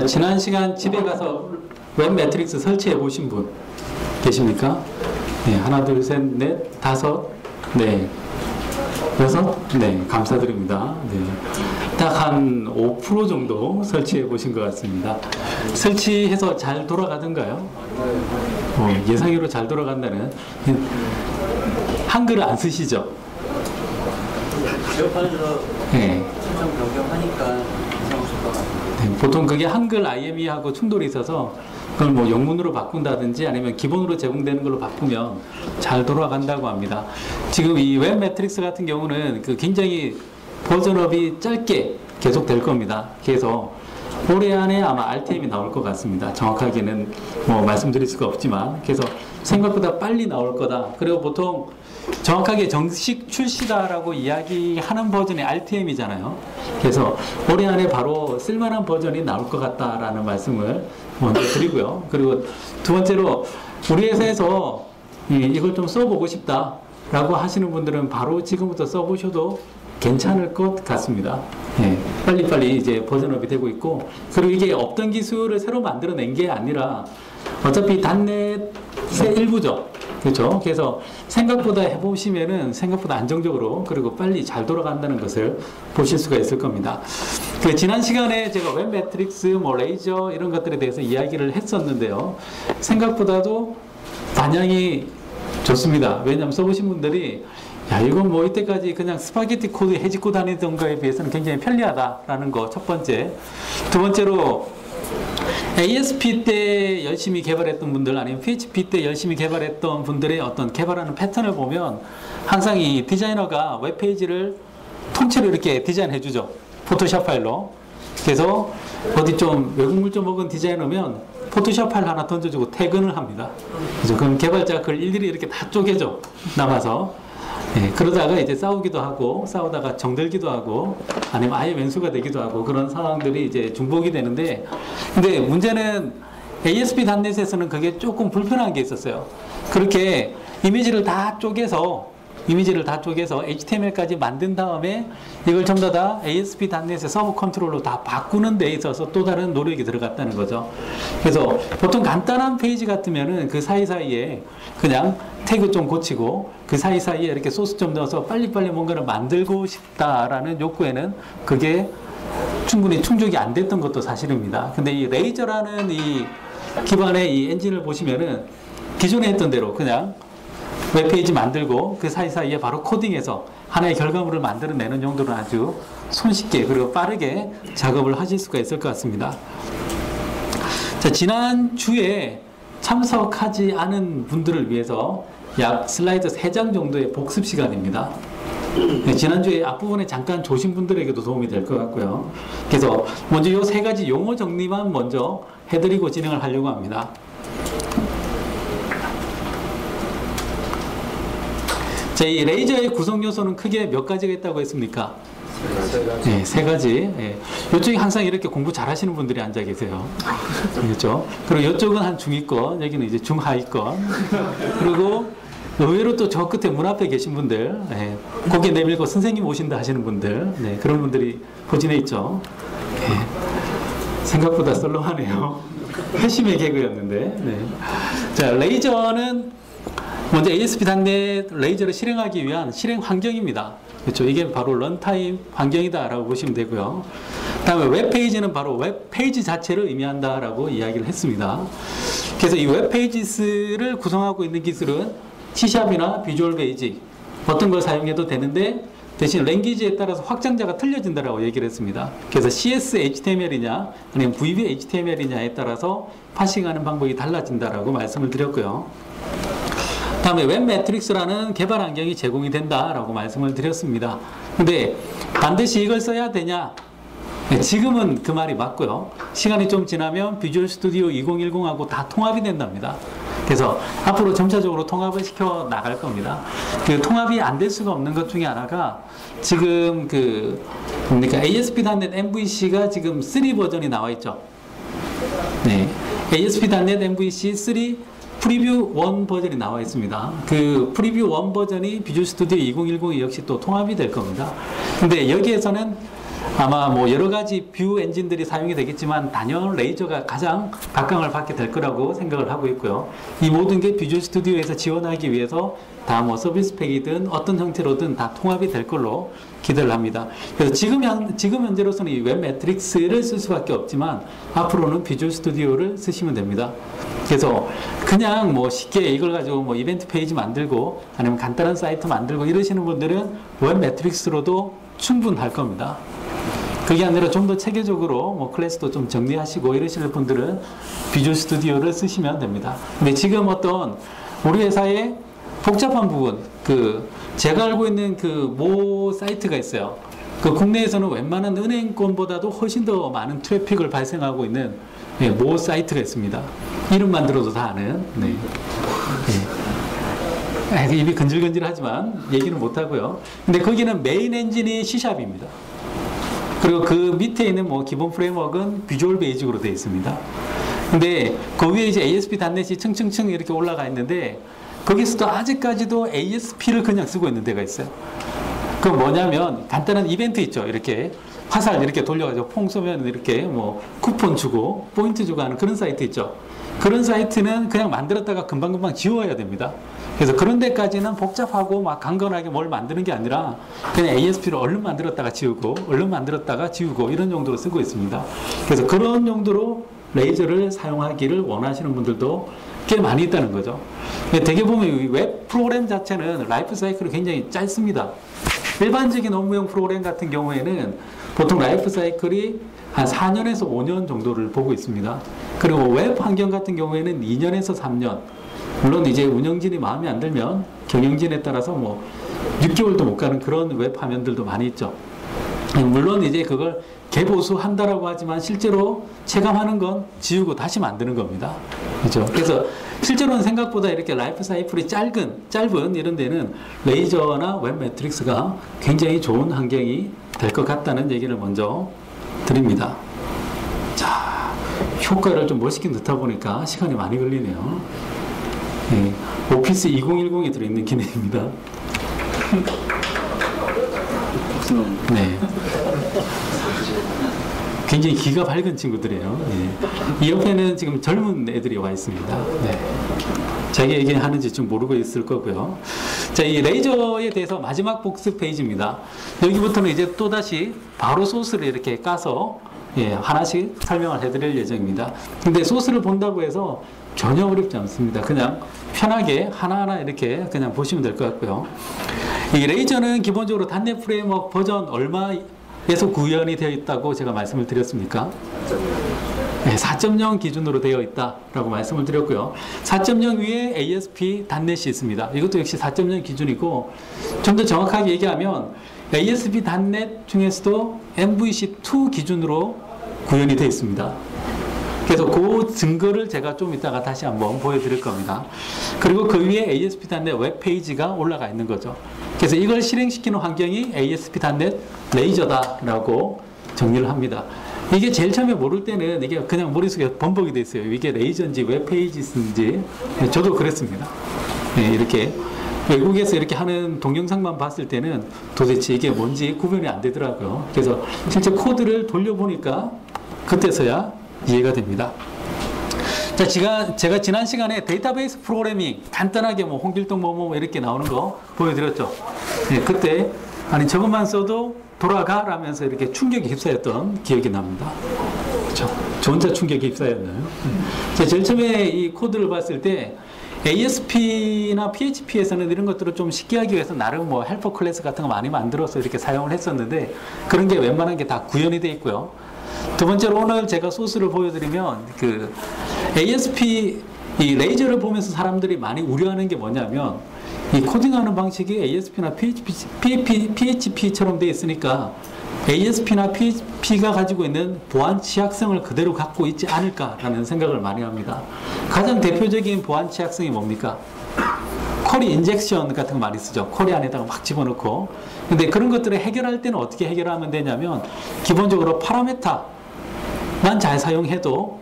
자, 지난 시간 집에 가서 웹 매트릭스 설치해 보신 분 계십니까? 네, 하나, 둘, 셋, 넷, 다섯, 네, 여섯, 네, 감사드립니다. 네, 딱 한 5% 정도 설치해 보신 것 같습니다. 설치해서 잘 돌아가던가요? 예상외로 잘 돌아간다는. 한글을 안 쓰시죠? 지역판에서 네. 설정 변경하니까 이상 없을 것 같아요. 네, 보통 그게 한글 IME하고 충돌이 있어서 그걸 뭐 영문으로 바꾼다든지 아니면 기본으로 제공되는 걸로 바꾸면 잘 돌아간다고 합니다. 지금 이 웹 매트릭스 같은 경우는 그 굉장히 버전업이 짧게 계속 될 겁니다. 그래서 올해 안에 아마 RTM이 나올 것 같습니다. 정확하게는 뭐 말씀드릴 수가 없지만, 그래서 생각보다 빨리 나올 거다. 그리고 보통 정확하게 정식 출시다라고 이야기하는 버전이 RTM이잖아요. 그래서 올해 안에 바로 쓸만한 버전이 나올 것 같다라는 말씀을 먼저 드리고요. 그리고 두 번째로 우리 회사에서 이걸 좀 써보고 싶다라고 하시는 분들은 바로 지금부터 써보셔도 괜찮을 것 같습니다. 네, 빨리빨리 이제 버전업이 되고 있고, 그리고 이게 없던 기술을 새로 만들어낸 게 아니라 어차피 단넷의 일부죠. 그렇죠? 그래서 생각보다 해보시면은 생각보다 안정적으로 그리고 빨리 잘 돌아간다는 것을 보실 수가 있을 겁니다. 그 지난 시간에 제가 웹 매트릭스, 뭐 레이저 이런 것들에 대해서 이야기를 했었는데요. 생각보다도 반향이 좋습니다. 왜냐하면 써보신 분들이 야, 이건 뭐 이때까지 그냥 스파게티 코드 해집고 다니던 거에 비해서는 굉장히 편리하다라는 거 첫 번째. 두 번째로 ASP 때 열심히 개발했던 분들 아니면 PHP 때 열심히 개발했던 분들의 어떤 개발하는 패턴을 보면 항상 이 디자이너가 웹페이지를 통째로 이렇게 디자인해 주죠. 포토샵 파일로. 그래서 어디 좀 외국물 좀 먹은 디자이너면 포토샵 파일 하나 던져주고 퇴근을 합니다. 그래서 그럼 개발자가 그걸 일일이 이렇게 다 쪼개죠. 남아서. 네, 그러다가 이제 싸우기도 하고, 싸우다가 정들기도 하고, 아니면 아예 왼수가 되기도 하고, 그런 상황들이 이제 중복이 되는데, 근데 문제는 ASP.NET에서는 그게 조금 불편한 게 있었어요. 그렇게 이미지를 다 쪼개서 HTML까지 만든 다음에 이걸 전부 다 ASP.NET의 서브 컨트롤로 다 바꾸는 데 있어서 또 다른 노력이 들어갔다는 거죠. 그래서 보통 간단한 페이지 같으면은 그 사이사이에 그냥 태그 좀 고치고 그 사이사이에 이렇게 소스 좀 넣어서 빨리빨리 뭔가를 만들고 싶다라는 욕구에는 그게 충분히 충족이 안 됐던 것도 사실입니다. 근데 이 레이저라는 이 기반의 이 엔진을 보시면은 기존에 했던 대로 그냥 웹페이지 만들고 그 사이사이에 바로 코딩해서 하나의 결과물을 만들어내는 용도로 아주 손쉽게 그리고 빠르게 작업을 하실 수가 있을 것 같습니다. 자, 지난주에 참석하지 않은 분들을 위해서 약 슬라이드 3장 정도의 복습 시간입니다. 네, 지난주에 앞부분에 잠깐 조신 분들에게도 도움이 될 것 같고요. 그래서 먼저 이 3가지 용어 정리만 먼저 해드리고 진행을 하려고 합니다. 자, 이 레이저의 구성 요소는 크게 몇 가지가 있다고 했습니까? 네, 3가지. 네. 이쪽에 항상 이렇게 공부 잘 하시는 분들이 앉아 계세요. 그렇죠? 그리고 이쪽은 한 중위권, 여기는 이제 중하위권. 그리고 의외로 또 저 끝에 문 앞에 계신 분들, 네, 고개 내밀고 선생님 오신다 하시는 분들, 네, 그런 분들이 포진해 있죠. 네. 생각보다 썰렁하네요. 회심의 개그였는데. 네. 자, 레이저는 먼저 ASP.NET 레이저를 실행하기 위한 실행 환경입니다. 그렇죠? 이게 바로 런타임 환경이다라고 보시면 되고요. 다음에 웹페이지는 바로 웹페이지 자체를 의미한다라고 이야기를 했습니다. 그래서 이 웹페이지스를 구성하고 있는 기술은 C샵이나 비주얼 베이직 어떤 걸 사용해도 되는데 대신 랭귀지에 따라서 확장자가 틀려진다라고 얘기를 했습니다. 그래서 CS HTML이냐 아니면 VB HTML이냐에 따라서 파싱하는 방법이 달라진다라고 말씀을 드렸고요. 다음에 웹 매트릭스라는 개발 환경이 제공이 된다라고 말씀을 드렸습니다. 근데 반드시 이걸 써야 되냐? 네, 지금은 그 말이 맞고요. 시간이 좀 지나면 비주얼 스튜디오 2010하고 다 통합이 된답니다. 그래서 앞으로 점차적으로 통합을 시켜 나갈 겁니다. 그 통합이 안 될 수가 없는 것 중에 하나가 지금 뭡니까? ASP.NET MVC가 지금 3 버전이 나와 있죠. 네. ASP.NET MVC 3 프리뷰 1 버전이 나와 있습니다. 그 프리뷰 1 버전이 비주얼 스튜디오 2010이 역시 또 통합이 될 겁니다. 근데 여기에서는 아마 뭐 여러 가지 뷰 엔진들이 사용이 되겠지만 단연 레이저가 가장 각광을 받게 될 거라고 생각을 하고 있고요. 이 모든 게 비주얼 스튜디오에서 지원하기 위해서 다 뭐 서비스 팩이든 어떤 형태로든 다 통합이 될 걸로 기대를 합니다. 그래서 지금 현재로서는 이 웹 매트릭스를 쓸 수밖에 없지만 앞으로는 비주얼 스튜디오를 쓰시면 됩니다. 그래서 그냥 뭐 쉽게 이걸 가지고 뭐 이벤트 페이지 만들고 아니면 간단한 사이트 만들고 이러시는 분들은 웹 매트릭스로도 충분할 겁니다. 그게 아니라 좀 더 체계적으로 뭐 클래스도 좀 정리하시고 이러시는 분들은 비주얼 스튜디오를 쓰시면 됩니다. 근데 지금 어떤 우리 회사의 복잡한 부분, 제가 알고 있는 모 사이트가 있어요. 국내에서는 웬만한 은행권보다도 훨씬 더 많은 트래픽을 발생하고 있는 모 사이트가 있습니다. 이름만 들어도 다 아는. 네. 네. 입이 근질근질하지만 얘기는 못하고요. 근데 거기는 메인 엔진이 C샵입니다. 그리고 그 밑에 있는 뭐 기본 프레임워크는 비주얼 베이직으로 되어 있습니다. 근데 그 위에 이제 ASP.NET이 층층층 이렇게 올라가 있는데 거기서도 아직까지도 ASP를 그냥 쓰고 있는 데가 있어요. 그 뭐냐면 간단한 이벤트 있죠. 이렇게 화살 이렇게 돌려가지고 퐁 쏘면 이렇게 뭐 쿠폰 주고 포인트 주고 하는 그런 사이트 있죠. 그런 사이트는 그냥 만들었다가 금방금방 지워야 됩니다. 그래서 그런 데까지는 복잡하고 막 강건하게 뭘 만드는 게 아니라 그냥 ASP를 얼른 만들었다가 지우고 얼른 만들었다가 지우고 이런 용도로 쓰고 있습니다. 그래서 그런 용도로 레이저를 사용하기를 원하시는 분들도 꽤 많이 있다는 거죠. 되게 보면 이 웹 프로그램 자체는 라이프 사이클이 굉장히 짧습니다. 일반적인 업무용 프로그램 같은 경우에는 보통 라이프 사이클이 한 4년에서 5년 정도를 보고 있습니다. 그리고 웹 환경 같은 경우에는 2년에서 3년. 물론 이제 운영진이 마음에 안 들면 경영진에 따라서 뭐 6개월도 못 가는 그런 웹 화면들도 많이 있죠. 물론 이제 그걸 개보수한다라고 하지만 실제로 체감하는 건 지우고 다시 만드는 겁니다. 그렇죠? 그래서 실제로는 생각보다 이렇게 라이프 사이클이 짧은 이런 데는 레이저나 웹 매트릭스가 굉장히 좋은 환경이 될 것 같다는 얘기를 먼저 드립니다. 자, 효과를 좀 멋있게 넣다 보니까 시간이 많이 걸리네요. 네, 오피스 2010에 들어있는 기능입니다. 네. 굉장히 기가 밝은 친구들이에요. 네. 이 옆에는 지금 젊은 애들이 와 있습니다. 네. 자기 얘기 하는지 좀 모르고 있을 거고요. 자, 이 레이저에 대해서 마지막 복습 페이지입니다. 여기부터는 이제 또다시 바로 소스를 이렇게 까서 하나씩 설명을 해드릴 예정입니다. 근데 소스를 본다고 해서 전혀 어렵지 않습니다. 그냥 편하게 하나하나 이렇게 그냥 보시면 될 것 같고요. 이 레이저는 기본적으로 .NET 프레임워크 버전 얼마에서 구현이 되어 있다고 제가 말씀을 드렸습니까? 네, 4.0 기준으로 되어 있다라고 말씀을 드렸고요. 4.0 위에 ASP.NET이 있습니다. 이것도 역시 4.0 기준이고 좀 더 정확하게 얘기하면 ASP.NET 중에서도 MVC2 기준으로 구현이 되어 있습니다. 그래서 그 증거를 제가 좀 이따가 다시 한번 보여드릴 겁니다. 그리고 그 위에 ASP.NET 웹페이지가 올라가 있는 거죠. 그래서 이걸 실행시키는 환경이 ASP.NET 레이저다라고 정리를 합니다. 이게 제일 처음에 모를 때는 이게 그냥 머릿속에 번복이 돼 있어요. 이게 레이저인지 웹페이지인지. 저도 그랬습니다. 네, 이렇게 외국에서 이렇게 하는 동영상만 봤을 때는 도대체 이게 뭔지 구분이 안 되더라고요. 그래서 실제 코드를 돌려보니까 그때서야 이해가 됩니다. 자, 제가 지난 시간에 데이터베이스 프로그래밍 간단하게 뭐 홍길동 뭐 이렇게 나오는 거 보여드렸죠. 네, 그때 아니 저것만 써도 돌아가라면서 이렇게 충격에 휩싸였던 기억이 납니다. 그렇죠? 저 혼자 충격에 휩싸였나요? 제일 처음에 이 코드를 봤을 때 ASP나 PHP에서는 이런 것들을 좀 쉽게 하기 위해서 나름 뭐 헬퍼 클래스 같은 거 많이 만들어서 이렇게 사용을 했었는데 그런 게 웬만한 게 다 구현이 돼 있고요. 두 번째로 오늘 제가 소스를 보여드리면 ASP 이 레이저를 보면서 사람들이 많이 우려하는 게 뭐냐면 이 코딩하는 방식이 ASP나 PHP처럼 되어 있으니까 ASP나 PHP가 가지고 있는 보안 취약성을 그대로 갖고 있지 않을까라는 생각을 많이 합니다. 가장 대표적인 보안 취약성이 뭡니까? 쿼리 인젝션 같은 거 많이 쓰죠. 쿼리 안에다가 막 집어넣고. 근데 그런 것들을 해결할 때는 어떻게 해결하면 되냐면 기본적으로 파라메타만 잘 사용해도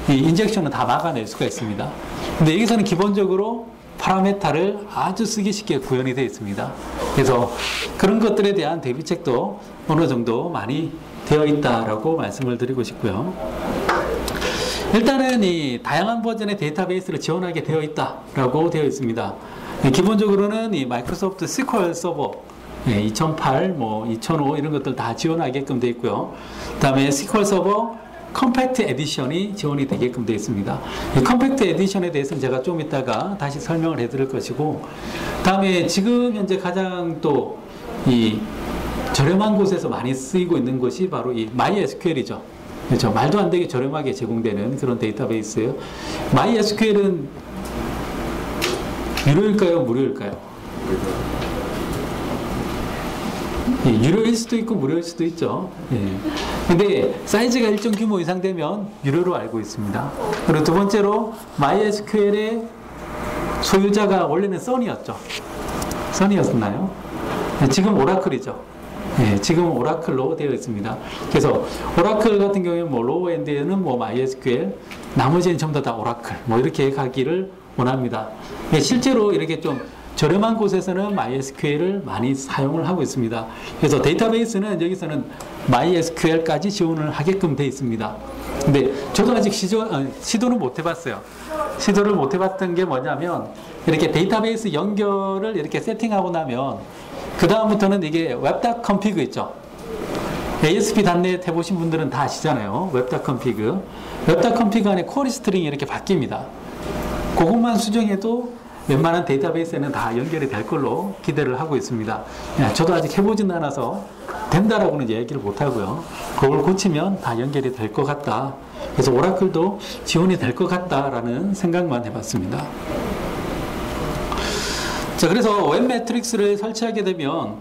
이 인젝션은 다 막아낼 수가 있습니다. 근데 여기서는 기본적으로 파라메타를 아주 쓰기 쉽게 구현이 되어 있습니다. 그래서 그런 것들에 대한 대비책도 어느 정도 많이 되어 있다라고 말씀을 드리고 싶고요. 일단은 이 다양한 버전의 데이터베이스를 지원하게 되어 있다라고 되어 있습니다. 기본적으로는 이 마이크로소프트 SQL 서버 2008, 2005 이런 것들 다 지원하게끔 되어 있고요. 그 다음에 SQL 서버 컴팩트 에디션이 지원이 되게끔 되어 있습니다. 이 컴팩트 에디션에 대해서는 제가 좀 이따가 다시 설명을 해드릴 것이고, 다음에 지금 현재 가장 또 이 저렴한 곳에서 많이 쓰이고 있는 것이 바로 이 MySQL이죠. 그렇죠. 말도 안 되게 저렴하게 제공되는 그런 데이터베이스예요. MySQL은 유료일까요? 무료일까요? 예, 유료일 수도 있고 무료일 수도 있죠. 예. 근데 사이즈가 일정 규모 이상 되면 유료로 알고 있습니다. 그리고 두 번째로 MySQL의 소유자가 원래는 써니였죠. 써니였나요? 예, 지금 오라클이죠. 예, 지금 오라클로 되어 있습니다. 그래서 오라클 같은 경우에는 로우엔드에는 MySQL, 나머지는 전부 다 오라클, 이렇게 가기를 원합니다. 예, 실제로 이렇게 좀 저렴한 곳에서는 MySQL을 많이 사용을 하고 있습니다. 그래서 데이터베이스는 여기서는 MySQL까지 지원을 하게끔 되어 있습니다. 근데 저도 아직 시도는 못 해봤어요. 시도를 못 해봤던 게 뭐냐면, 이렇게 데이터베이스 연결을 이렇게 세팅하고 나면 그 다음부터는 이게 웹.config 있죠. ASP.NET 해보신 분들은 다 아시잖아요. 웹.config. 웹.config 안에 쿼리 스트링이 이렇게 바뀝니다. 그것만 수정해도 웬만한 데이터베이스에는 다 연결이 될 걸로 기대를 하고 있습니다. 저도 아직 해보지는 않아서 된다라고는 얘기를 못하고요. 그걸 고치면 다 연결이 될 것 같다. 그래서 오라클도 지원이 될 것 같다라는 생각만 해봤습니다. 자, 그래서 웹 매트릭스를 설치하게 되면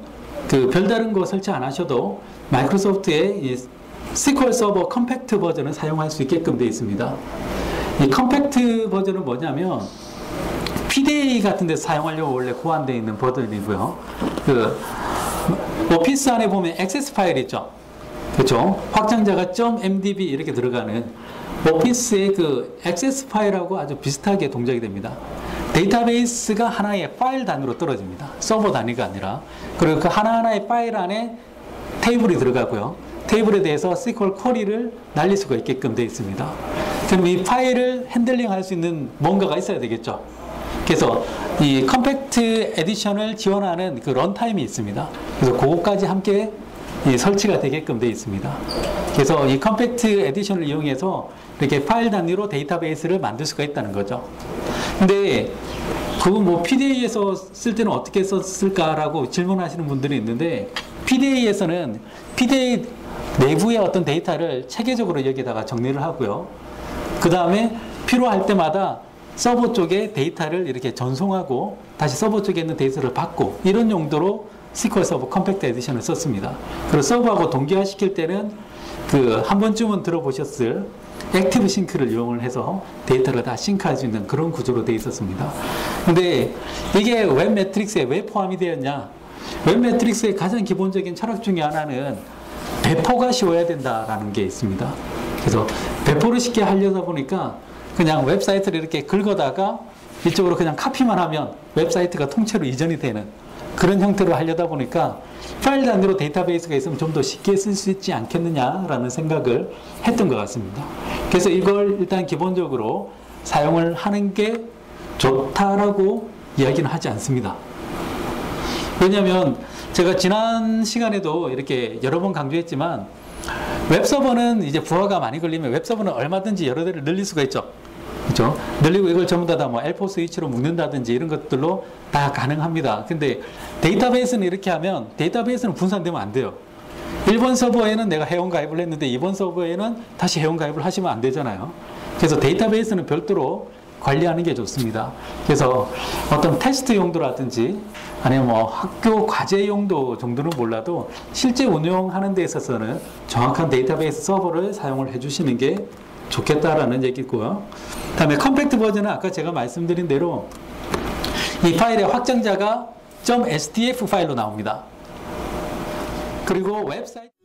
그 별다른 거 설치 안 하셔도 마이크로소프트의 이 SQL 서버 컴팩트 버전을 사용할 수 있게끔 되어 있습니다. 이 컴팩트 버전은 뭐냐면 PDA 같은 데서 사용하려고 원래 고안되어 있는 버전이고요. 그 오피스 안에 보면 액세스 파일 있죠. 그렇죠? 확장자가 .mdb 이렇게 들어가는 오피스의 그 액세스 파일하고 아주 비슷하게 동작이 됩니다. 데이터베이스가 하나의 파일 단위로 떨어집니다. 서버 단위가 아니라. 그리고 그 하나하나의 파일 안에 테이블이 들어가고요. 테이블에 대해서 SQL 쿼리를 날릴 수가 있게끔 되어 있습니다. 그럼 이 파일을 핸들링 할 수 있는 뭔가가 있어야 되겠죠. 그래서 이 컴팩트 에디션을 지원하는 그 런타임이 있습니다. 그래서 그것까지 함께 설치가 되게끔 되어 있습니다. 그래서 이 컴팩트 에디션을 이용해서 이렇게 파일 단위로 데이터베이스를 만들 수가 있다는 거죠. 근데 그거 PDA에서 쓸 때는 어떻게 썼을까라고 질문하시는 분들이 있는데, PDA에서는 PDA 내부의 어떤 데이터를 체계적으로 여기다가 정리를 하고요. 그 다음에 필요할 때마다 서버 쪽에 데이터를 이렇게 전송하고 다시 서버 쪽에 있는 데이터를 받고, 이런 용도로 SQL 서버 컴팩트 에디션을 썼습니다. 그리고 서버하고 동기화시킬 때는 그 한 번쯤은 들어보셨을 액티브 싱크를 이용을 해서 데이터를 다 싱크할 수 있는 그런 구조로 되어 있었습니다. 근데 이게 웹 매트릭스에 왜 포함이 되었냐? 웹 매트릭스의 가장 기본적인 철학 중에 하나는 배포가 쉬워야 된다라는 게 있습니다. 그래서 배포를 쉽게 하려다 보니까 그냥 웹사이트를 이렇게 긁어다가 이쪽으로 그냥 카피만 하면 웹사이트가 통째로 이전이 되는 그런 형태로 하려다 보니까 파일 단위로 데이터베이스가 있으면 좀 더 쉽게 쓸 수 있지 않겠느냐라는 생각을 했던 것 같습니다. 그래서 이걸 일단 기본적으로 사용을 하는 게 좋다라고 이야기는 하지 않습니다. 왜냐하면 제가 지난 시간에도 이렇게 여러 번 강조했지만, 웹서버는 이제 부하가 많이 걸리면 웹서버는 얼마든지 여러 대를 늘릴 수가 있죠. 그렇죠? 늘리고 이걸 전부 다 L4 스위치로 묶는다든지 이런 것들로 다 가능합니다. 근데 데이터베이스는 이렇게 하면 데이터베이스는 분산되면 안 돼요. 1번 서버에는 내가 회원가입을 했는데 2번 서버에는 다시 회원가입을 하시면 안 되잖아요. 그래서 데이터베이스는 별도로 관리하는 게 좋습니다. 그래서 어떤 테스트 용도라든지 아니면 학교 과제 용도 정도는 몰라도 실제 운영하는 데 있어서는 정확한 데이터베이스 서버를 사용을 해주시는 게 좋겠다라는 얘기고요. 다음에 컴팩트 버전은 아까 제가 말씀드린 대로 이 파일의 확장자가 .sdf 파일로 나옵니다. 그리고 웹사이트